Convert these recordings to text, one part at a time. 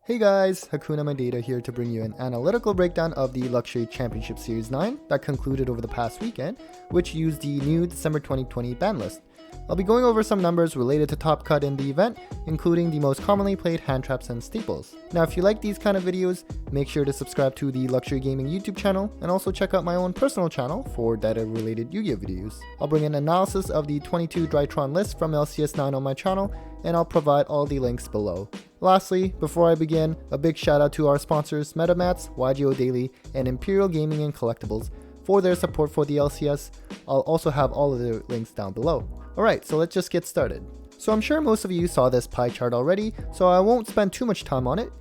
Hey guys, Hakuna Matata here to bring you an analytical breakdown of the Luxury Championship Series 9 that concluded over the past weekend, which used the new December 2020 ban list. I'll be going over some numbers related to Top Cut in the event, including the most commonly played hand traps and staples. Now if you like these kind of videos, make sure to subscribe to the Luxury Gaming YouTube channel and also check out my own personal channel for data related Yu-Gi-Oh videos. I'll bring an analysis of the 22 Drytron list from LCS 9 on my channel, and I'll provide all the links below. Lastly, before I begin, a big shout out to our sponsors MetaMats, YGO Daily, and Imperial Gaming and Collectibles for their support for the LCS. I'll also have all of their links down below. Alright, so let's just get started. So I'm sure most of you saw this pie chart already, so I won't spend too much time on it.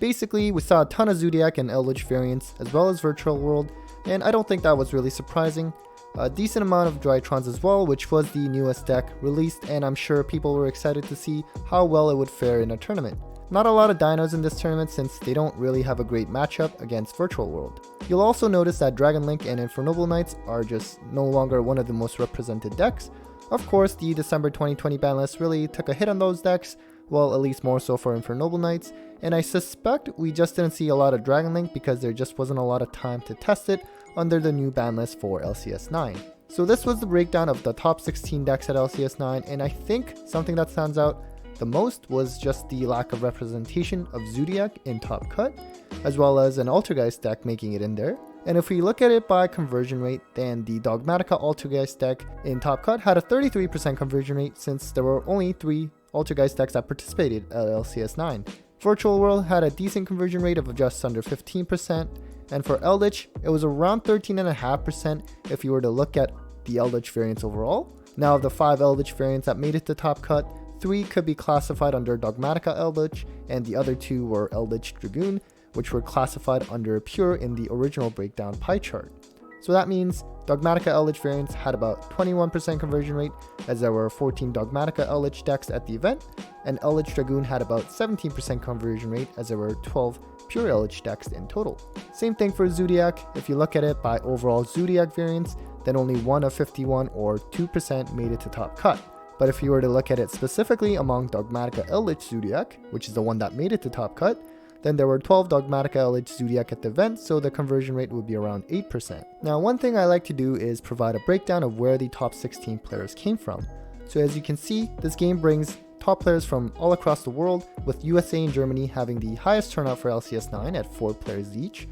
Basically, we saw a ton of Zodiac and Eldritch variants, as well as Virtual World, and I don't think that was really surprising. A decent amount of Drytrons as well, which was the newest deck released, and I'm sure people were excited to see how well it would fare in a tournament. Not a lot of dinos in this tournament since they don't really have a great matchup against Virtual World. You'll also notice that Dragon Link and Infernoble Knights are just no longer one of the most represented decks. Of course, the December 2020 ban list really took a hit on those decks, well at least more so for Infernoble Knights, and I suspect we just didn't see a lot of Dragon Link because there just wasn't a lot of time to test it under the new ban list for LCS 9. So this was the breakdown of the top 16 decks at LCS 9, and I think something that stands out the most was just the lack of representation of Zodiac in Top Cut, as well as an Altergeist deck making it in there. And if we look at it by conversion rate, then the Dogmatica Altergeist deck in Top Cut had a 33% conversion rate since there were only 3 Altergeist decks that participated at LCS 9. Virtual World had a decent conversion rate of just under 15%, and for Eldritch, it was around 13.5% if you were to look at the Eldritch variants overall. Now of the 5 Eldritch variants that made it to Top Cut, 3 could be classified under Dogmatica Eldritch, and the other 2 were Eldritch Dragoon, which were classified under Pure in the original breakdown pie chart. So that means Dogmatica Eldritch variants had about 21% conversion rate, as there were 14 Dogmatica Eldritch decks at the event, and Eldritch Dragoon had about 17% conversion rate, as there were 12 Pure Eldritch decks in total. Same thing for Zodiac. If you look at it by overall Zodiac variants, then only 1 of 51 or 2% made it to Top Cut. But if you were to look at it specifically among Dogmatica Eldritch Zodiac, which is the one that made it to Top Cut, then there were 12 Dogmatica Eldritch Zodiac at the event, so the conversion rate would be around 8%. Now one thing I like to do is provide a breakdown of where the top 16 players came from. So as you can see, this game brings top players from all across the world, with USA and Germany having the highest turnout for LCS 9 at 4 players each.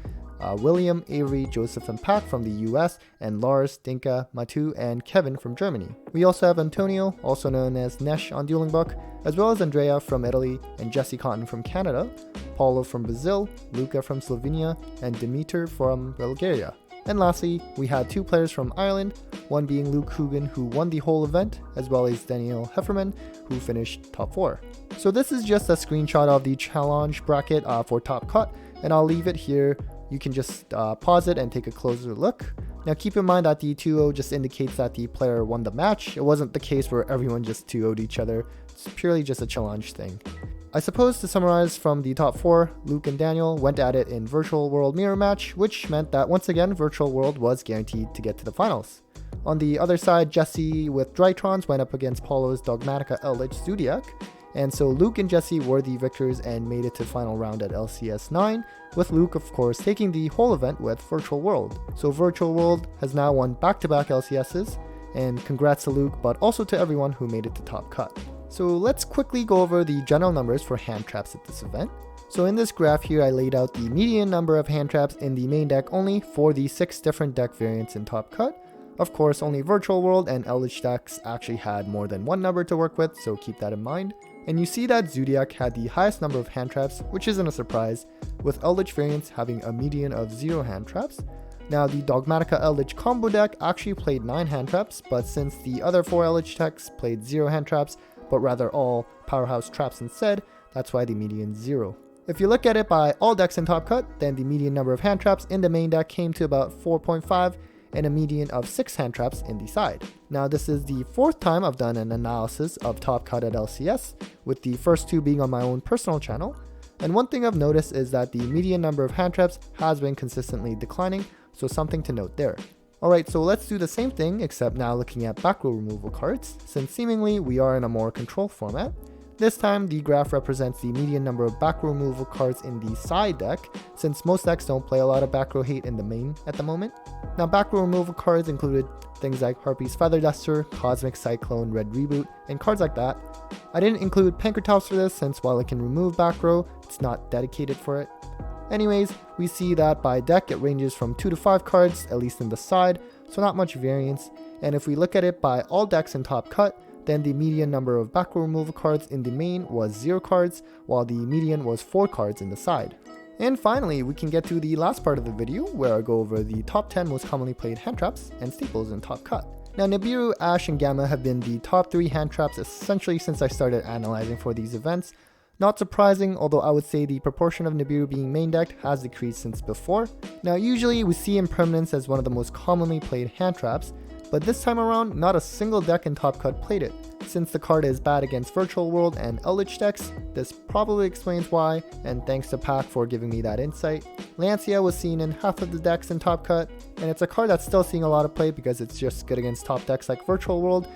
William, Avery, Joseph and Pac from the US, and Lars, Dinka, Matu, and Kevin from Germany. We also have Antonio, also known as Nesh on Dueling Book, as well as Andrea from Italy and Jesse Cotton from Canada, Paulo from Brazil, Luca from Slovenia, and Dimitar from Bulgaria. And lastly, we had 2 players from Ireland, one being Luke Coogan, who won the whole event, as well as Daniel Hefferman, who finished top 4. So this is just a screenshot of the challenge bracket for Top Cut, and I'll leave it here. You can just pause it and take a closer look. Now keep in mind that the 2-0 just indicates that the player won the match. It wasn't the case where everyone just 2-0'd each other. It's purely just a challenge thing. I suppose to summarize from the top 4, Luke and Daniel went at it in Virtual World Mirror Match, which meant that once again Virtual World was guaranteed to get to the finals. On the other side, Jesse with Drytrons went up against Paulo's Dogmatica Eldritch Zodiac, and so Luke and Jesse were the victors and made it to final round at LCS 9, with Luke of course taking the whole event with Virtual World. So Virtual World has now won back-to-back LCSs, and congrats to Luke, but also to everyone who made it to Top Cut. So let's quickly go over the general numbers for hand traps at this event. So in this graph here, I laid out the median number of hand traps in the main deck only for the 6 different deck variants in Top Cut. Of course, only Virtual World and Eldritch decks actually had more than one number to work with, so keep that in mind. And you see that Zodiac had the highest number of hand traps, which isn't a surprise, with Eldritch variants having a median of 0 hand traps. Now the Dogmatica Eldritch combo deck actually played 9 hand traps, but since the other 4 Eldritch decks played 0 hand traps, but rather all powerhouse traps instead, that's why the median is 0. If you look at it by all decks in Top Cut, then the median number of hand traps in the main deck came to about 4.5, and a median of 6 hand traps in the side. Now this is the 4th time I've done an analysis of Top Cut at LCS, with the first 2 being on my own personal channel, and one thing I've noticed is that the median number of hand traps has been consistently declining, so something to note there. Alright, so let's do the same thing except now looking at back row removal cards, since seemingly we are in a more control format. This time, the graph represents the median number of backrow removal cards in the side deck, since most decks don't play a lot of backrow hate in the main at the moment. Now, backrow removal cards included things like Harpy's Feather Duster, Cosmic Cyclone, Red Reboot, and cards like that. I didn't include Pankratops for this, since while it can remove backrow, it's not dedicated for it. Anyways, we see that by deck it ranges from 2 to 5 cards, at least in the side, so not much variance. And if we look at it by all decks in top cut, then the median number of backrow removal cards in the main was 0 cards, while the median was 4 cards in the side. And finally, we can get to the last part of the video, where I go over the top 10 most commonly played hand traps and staples in top cut. Now, Nibiru, Ash, and Gamma have been the top 3 hand traps essentially since I started analyzing for these events. Not surprising, although I would say the proportion of Nibiru being main decked has decreased since before. Now, usually we see Impermanence as one of the most commonly played hand traps, but this time around, not a single deck in top cut played it. Since the card is bad against Virtual World and Eldritch decks, this probably explains why, and thanks to Pack for giving me that insight. Lancia was seen in half of the decks in top cut, and it's a card that's still seeing a lot of play because it's just good against top decks like Virtual World,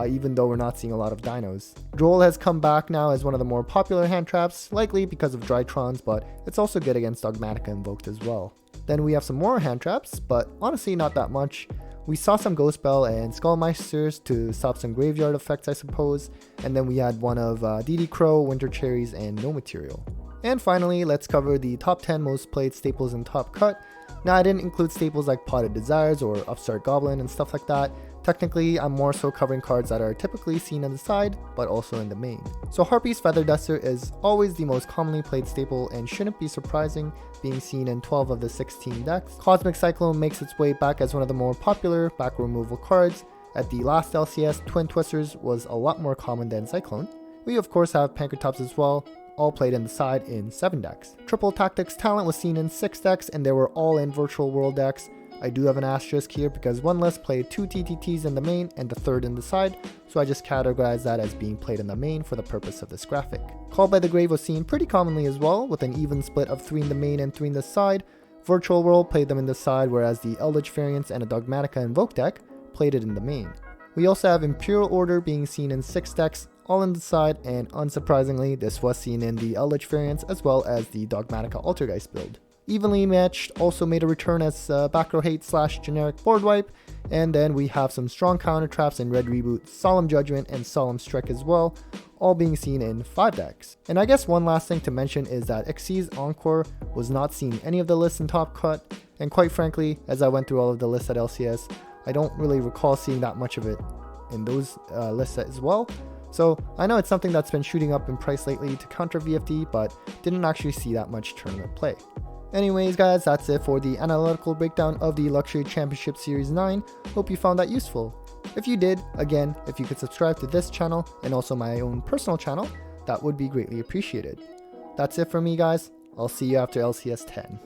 even though we're not seeing a lot of dinos. Droll has come back now as one of the more popular hand traps, likely because of Drytrons, but it's also good against Dogmatica Invoked as well. Then we have some more hand traps, but honestly not that much. We saw some Ghost Bell and Skullmeisters to stop some graveyard effects, I suppose, and then we had one of DD Crow, Winter Cherries, and No Material. And finally, let's cover the top 10 most played staples in top cut. Now, I didn't include staples like Potted Desires or Upstart Goblin and stuff like that. Technically, I'm more so covering cards that are typically seen on the side, but also in the main. So Harpy's Feather Duster is always the most commonly played staple and shouldn't be surprising, being seen in 12 of the 16 decks. Cosmic Cyclone makes its way back as one of the more popular back removal cards. At the last LCS, Twin Twisters was a lot more common than Cyclone. We of course have Pankratops as well, all played in the side in 7 decks. Triple Tactics Talent was seen in 6 decks, and they were all in Virtual World decks. I do have an asterisk here because one list played 2 TTTs in the main and the third in the side, so I just categorize that as being played in the main for the purpose of this graphic. Call by the Grave was seen pretty commonly as well, with an even split of 3 in the main and 3 in the side. Virtual World played them in the side, whereas the Eldritch variants and a Dogmatica Invoke deck played it in the main. We also have Imperial Order being seen in 6 decks, all in the side, and unsurprisingly, this was seen in the Eldritch variants as well as the Dogmatica Altergeist build. Evenly Matched also made a return as Backrow Hate / generic board wipe, and then we have some strong counter traps in Red Reboot, Solemn Judgment, and Solemn Strike as well, all being seen in 5 decks. And I guess one last thing to mention is that Xyz Encore was not seen in any of the lists in top cut, and quite frankly, as I went through all of the lists at LCS, I don't really recall seeing that much of it in those lists as well. So I know it's something that's been shooting up in price lately to counter VFD, but didn't actually see that much tournament play. Anyways guys, that's it for the analytical breakdown of the Luxury Championship Series 9. Hope you found that useful. If you did, again, if you could subscribe to this channel and also my own personal channel, that would be greatly appreciated. That's it for me guys. I'll see you after LCS 10.